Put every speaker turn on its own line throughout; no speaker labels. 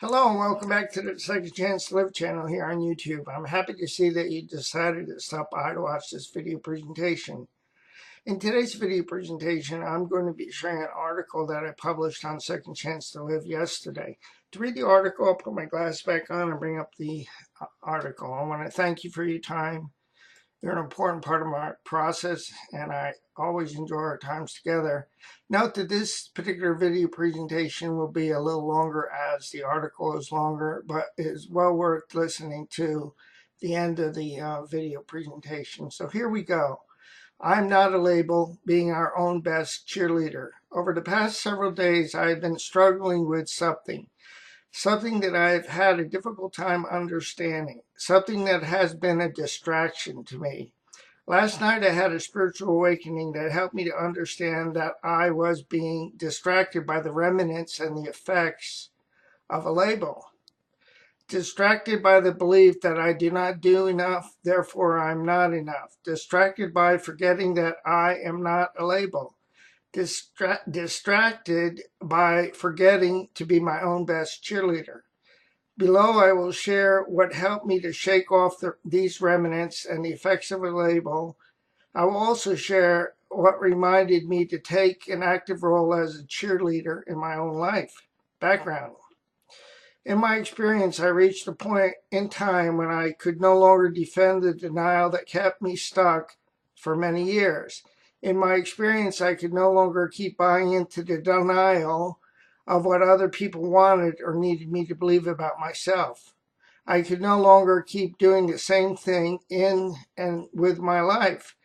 Hello and welcome back to the Second Chance to Live channel here on YouTube. I'm happy to see that you decided to stop by to watch this video presentation. In today's video presentation, I'm going to be sharing an article that I published on Second Chance to Live yesterday. To read the article, I'll put my glass back on and bring up the article. I want to thank you for your time. You're an important part of my process, and I always enjoy our times together. Note that this particular video presentation will be a little longer as the article is longer, but is well worth listening to the end of the video presentation. So here we go. I'm not a label, being our own best cheerleader. Over the past several days, I've been struggling with something that I've had a difficult time understanding, something that has been a distraction to me. Last night I had a spiritual awakening that helped me to understand that I was being distracted by the remnants and the effects of a label. Distracted by the belief that I do not do enough, therefore I'm not enough. Distracted by forgetting that I am not a label. Distracted by forgetting to be my own best cheerleader. Below, I will share what helped me to shake off these remnants and the effects of a label. I will also share what reminded me to take an active role as a cheerleader in my own life. Background. In my experience, I reached a point in time when I could no longer defend the denial that kept me stuck for many years. In my experience, I could no longer keep buying into the denial of what other people wanted or needed me to believe about myself. I could no longer keep doing the same thing in and with my life.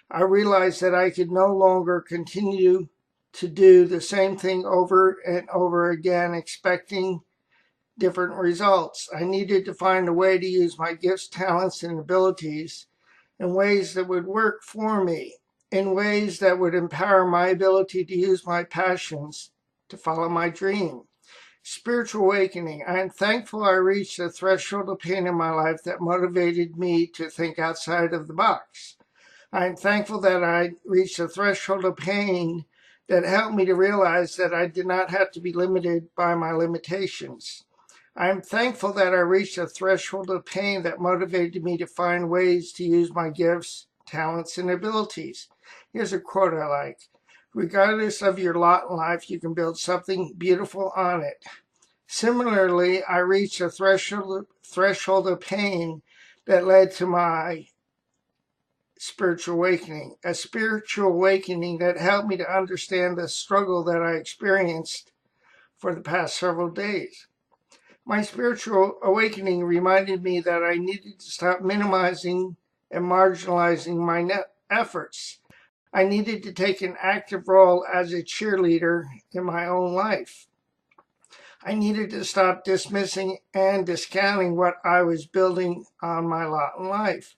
I realized that I could no longer continue to do the same thing over and over again, expecting different results. I needed to find a way to use my gifts, talents, and abilities in ways that would work for me, in ways that would empower my ability to use my passions to follow my dream. Spiritual awakening. I am thankful I reached a threshold of pain in my life that motivated me to think outside of the box. I am thankful that I reached a threshold of pain that helped me to realize that I did not have to be limited by my limitations. I am thankful that I reached a threshold of pain that motivated me to find ways to use my gifts, talents, and abilities. Here's a quote I like. Regardless of your lot in life, you can build something beautiful on it. Similarly, I reached a threshold of pain that led to my spiritual awakening, a spiritual awakening that helped me to understand the struggle that I experienced for the past several days. My spiritual awakening reminded me that I needed to stop minimizing and marginalizing my efforts. I needed to take an active role as a cheerleader in my own life. I needed to stop dismissing and discounting what I was building on my lot in life.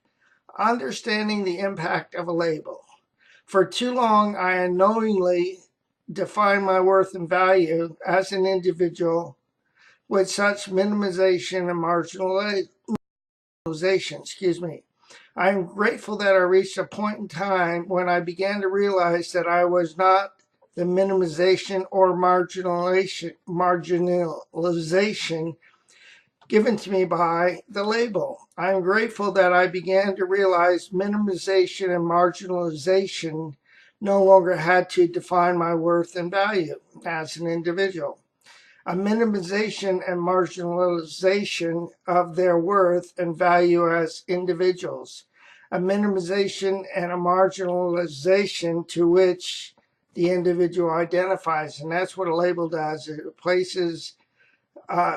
Understanding the impact of a label. For too long, I unknowingly defined my worth and value as an individual with such minimization and marginalization. I am grateful that I reached a point in time when I began to realize that I was not the minimization or marginalization given to me by the label. I am grateful that I began to realize minimization and marginalization no longer had to define my worth and value as an individual. A minimization and marginalization of their worth and value as individuals. A minimization and a marginalization to which the individual identifies. And that's what a label does. It places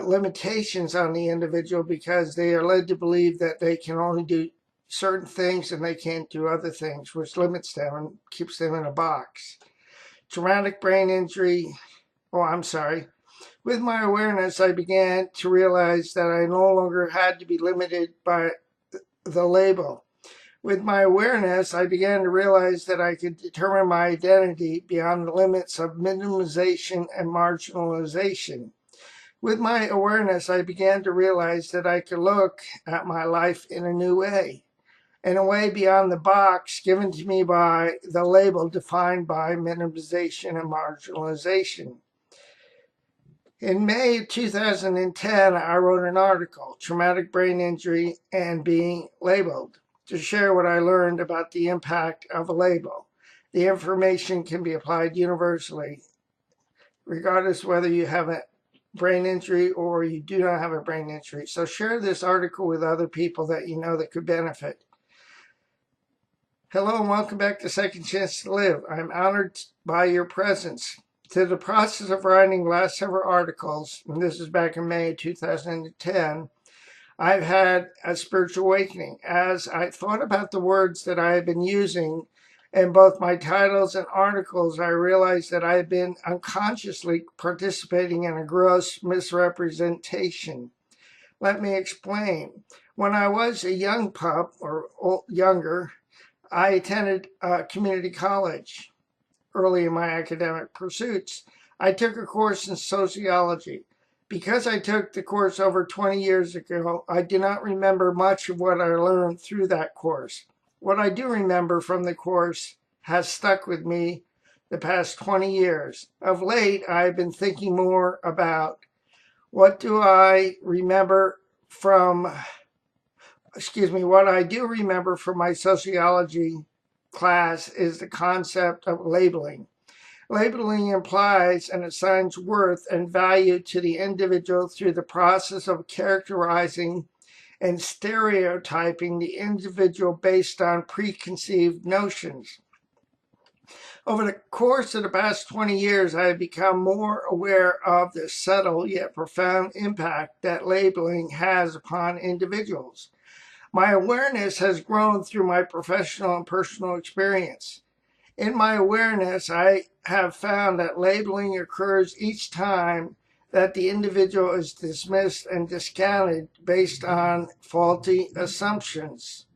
limitations on the individual because they are led to believe that they can only do certain things and they can't do other things, which limits them and keeps them in a box. Traumatic brain injury. With my awareness, I began to realize that I no longer had to be limited by the label. With my awareness, I began to realize that I could determine my identity beyond the limits of minimization and marginalization. With my awareness, I began to realize that I could look at my life in a new way, in a way beyond the box given to me by the label defined by minimization and marginalization. In May 2010, I wrote an article, Traumatic Brain Injury and Being Labeled, to share what I learned about the impact of a label. The information can be applied universally, regardless whether you have a brain injury or you do not have a brain injury. So share this article with other people that you know that could benefit. Hello and welcome back to Second Chance to Live. I'm honored by your presence. To the process of writing the last several articles, and this is back in May 2010, I've had a spiritual awakening. As I thought about the words that I have been using in both my titles and articles, I realized that I had been unconsciously participating in a gross misrepresentation. Let me explain. When I was a young pup, or younger, I attended community college early in my academic pursuits. I took a course in sociology. Because I took the course over 20 years ago, I do not remember much of what I learned through that course. What I do remember from the course has stuck with me the past 20 years. Of late, I've been thinking more about what do I remember from what I do remember from my sociology class is the concept of labeling. Labeling implies and assigns worth and value to the individual through the process of characterizing and stereotyping the individual based on preconceived notions. Over the course of the past 20 years, I have become more aware of the subtle yet profound impact that labeling has upon individuals. My awareness has grown through my professional and personal experience. In my awareness, I have found that labeling occurs each time that the individual is dismissed and discounted based on faulty assumptions.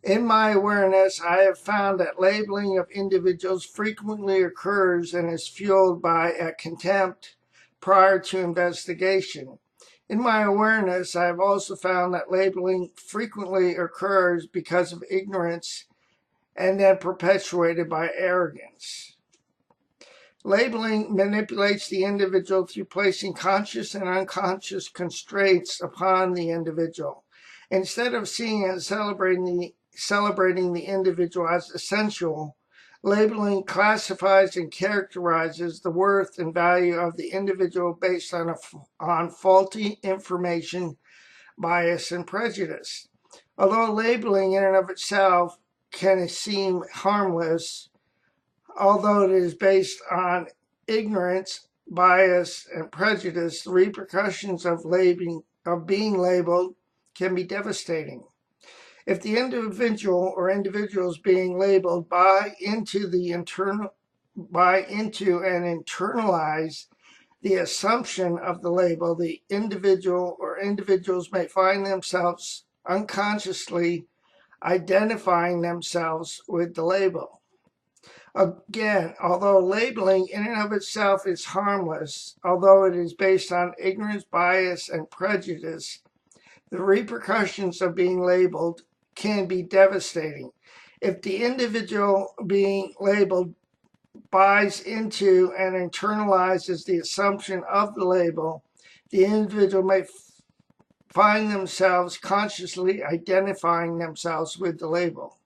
In my awareness, I have found that labeling of individuals frequently occurs and is fueled by a contempt prior to investigation. In my awareness, I have also found that labeling frequently occurs because of ignorance and then perpetuated by arrogance. Labeling manipulates the individual through placing conscious and unconscious constraints upon the individual. Instead of seeing and celebrating the individual as essential, labeling classifies and characterizes the worth and value of the individual based on faulty information, bias, and prejudice. Although labeling in and of itself can seem harmless, although it is based on ignorance, bias, and prejudice, the repercussions of being labeled can be devastating. If the individual or individuals being labeled buy into and internalize the assumption of the label, the individual or individuals may find themselves unconsciously identifying themselves with the label. Again, although labeling in and of itself is harmless, although it is based on ignorance, bias, and prejudice, the repercussions of being labeled can be devastating. If the individual being labeled buys into and internalizes the assumption of the label, the individual may find themselves consciously identifying themselves with the label.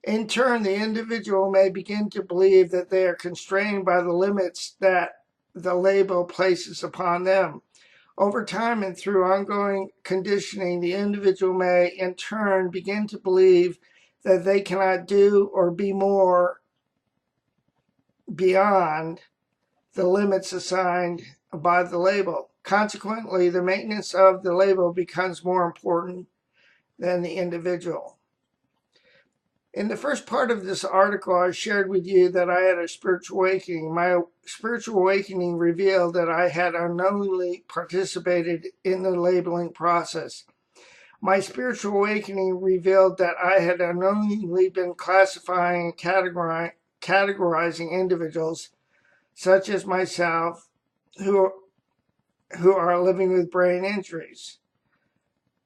In turn, the individual may begin to believe that they are constrained by the limits that the label places upon them. Over time and through ongoing conditioning, the individual may, in turn, begin to believe that they cannot do or be more beyond the limits assigned by the label. Consequently, the maintenance of the label becomes more important than the individual. In the first part of this article, I shared with you that I had a spiritual awakening. My spiritual awakening revealed that I had unknowingly participated in the labeling process. My spiritual awakening revealed that I had unknowingly been classifying and categorizing individuals, such as myself, who are living with brain injuries.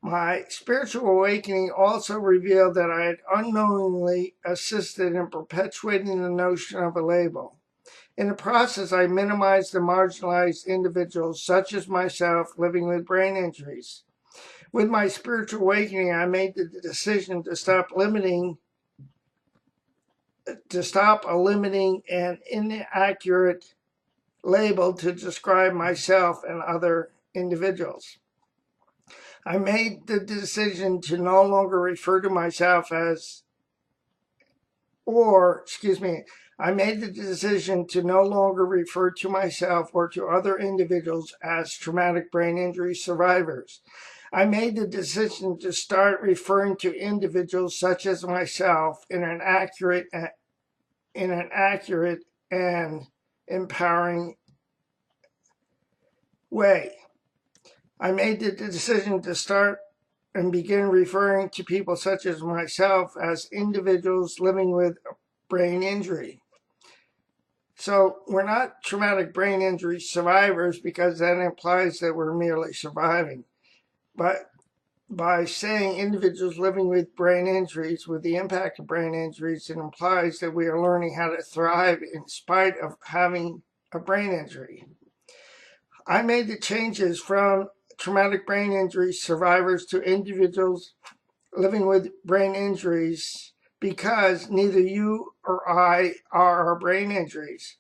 My spiritual awakening also revealed that I had unknowingly assisted in perpetuating the notion of a label. In the process, I minimized and marginalized individuals such as myself living with brain injuries. With my spiritual awakening, I made the decision to stop eliminating an inaccurate label to describe myself and other individuals. I made the decision to no longer refer to myself as, I made the decision to no longer refer to myself or to other individuals as traumatic brain injury survivors. I made the decision to start referring to individuals such as myself in an accurate and empowering way. I made the decision to start and begin referring to people such as myself as individuals living with brain injury. So we're not traumatic brain injury survivors because that implies that we're merely surviving. But by saying individuals living with brain injuries, with the impact of brain injuries, it implies that we are learning how to thrive in spite of having a brain injury. I made the changes from traumatic brain injury survivors to individuals living with brain injuries because neither you or I are our brain injuries.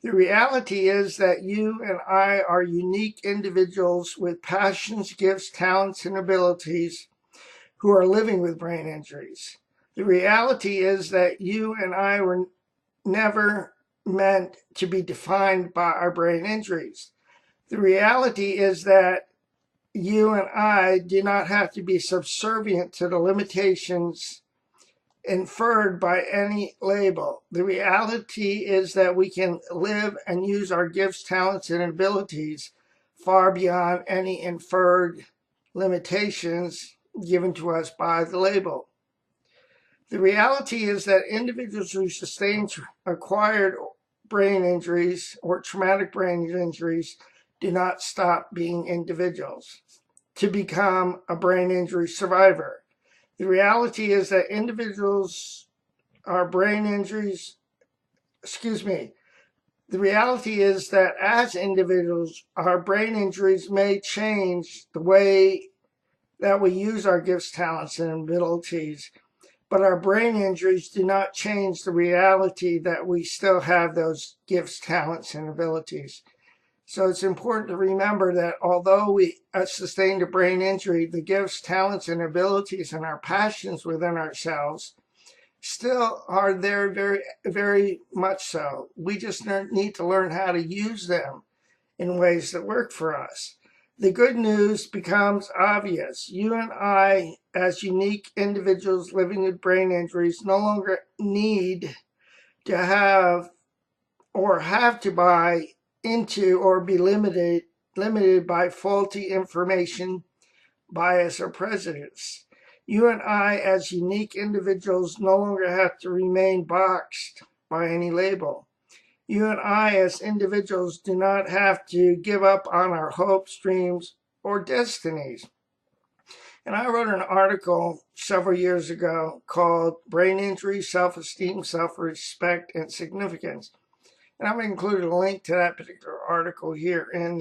The reality is that you and I are unique individuals with passions, gifts, talents, and abilities who are living with brain injuries. The reality is that you and I were never meant to be defined by our brain injuries. The reality is that you and I do not have to be subservient to the limitations inferred by any label. The reality is that we can live and use our gifts, talents, and abilities far beyond any inferred limitations given to us by the label. The reality is that individuals who sustain acquired brain injuries or traumatic brain injuries do not stop being individuals to become a brain injury survivor. The reality is that individuals are brain injuries, the reality is that as individuals, our brain injuries may change the way that we use our gifts, talents, and abilities, but our brain injuries do not change the reality that we still have those gifts, talents, and abilities. So it's important to remember that although we sustained a brain injury, the gifts, talents, and abilities and our passions within ourselves still are there very, very much so. We just need to learn how to use them in ways that work for us. The good news becomes obvious. You and I, as unique individuals living with brain injuries, no longer need to have to buy into or be limited by faulty information, bias, or prejudice. You and I, as unique individuals, no longer have to remain boxed by any label. You and I, as individuals, do not have to give up on our hopes, dreams, or destinies. And I wrote an article several years ago called Brain Injury, Self-Esteem, Self-Respect, and Significance. And I've included a link to that particular article here in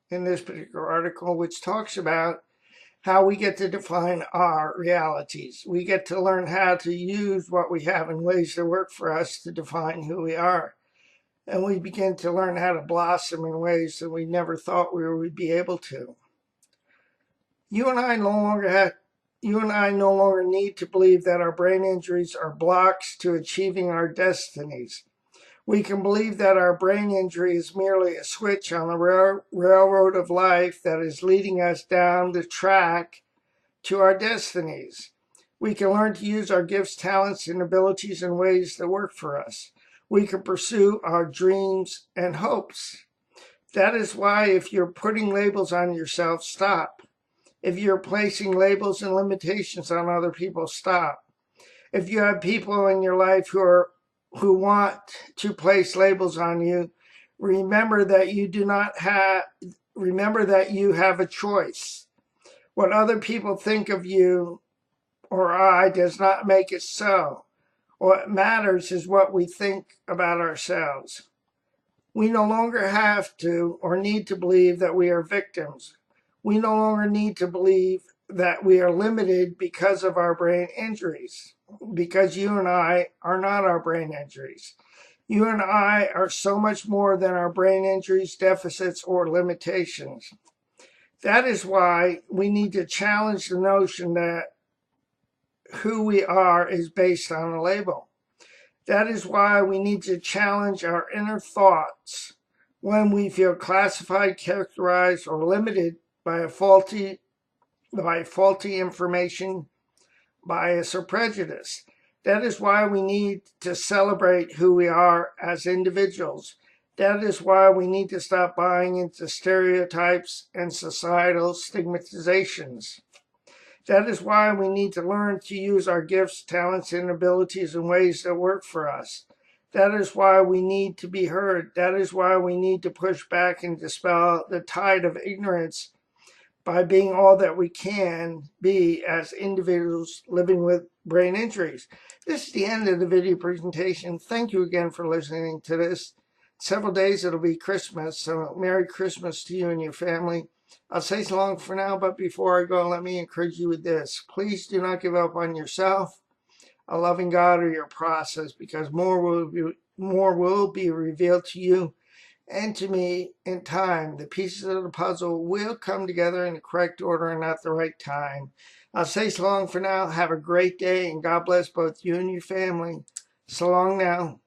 this particular article, which talks about how we get to define our realities. We get to learn how to use what we have in ways that work for us to define who we are. And we begin to learn how to blossom in ways that we never thought we would be able to. You and I no longer need to believe that our brain injuries are blocks to achieving our destinies. We can believe that our brain injury is merely a switch on the railroad of life that is leading us down the track to our destinies. We can learn to use our gifts, talents, and abilities in ways that work for us. We can pursue our dreams and hopes. That is why if you're putting labels on yourself, stop. If you're placing labels and limitations on other people, stop. If you have people in your life who want to place labels on you, remember that you have a choice. What other people think of you or I does not make it so. What matters is what we think about ourselves. We no longer have to or need to believe that we are victims. We no longer need to believe that we are limited because of our brain injuries, because you and I are not our brain injuries. You and I are so much more than our brain injuries, deficits, or limitations. That is why we need to challenge the notion that who we are is based on a label. That is why we need to challenge our inner thoughts when we feel classified, characterized, or limited by faulty information, bias, or prejudice. That is why we need to celebrate who we are as individuals. That is why we need to stop buying into stereotypes and societal stigmatizations. That is why we need to learn to use our gifts, talents, and abilities in ways that work for us. That is why we need to be heard. That is why we need to push back and dispel the tide of ignorance by being all that we can be as individuals living with brain injuries. This is the end of the video presentation. Thank you again for listening to this. Several days it'll be Christmas, so Merry Christmas to you and your family. I'll say so long for now, but before I go, let me encourage you with this. Please do not give up on yourself, a loving God, or your process, because more will be revealed to you and to me in time. The pieces of the puzzle will come together in the correct order and at the right time. I'll say so long for now. Have a great day, and God bless both you and your family. So long now.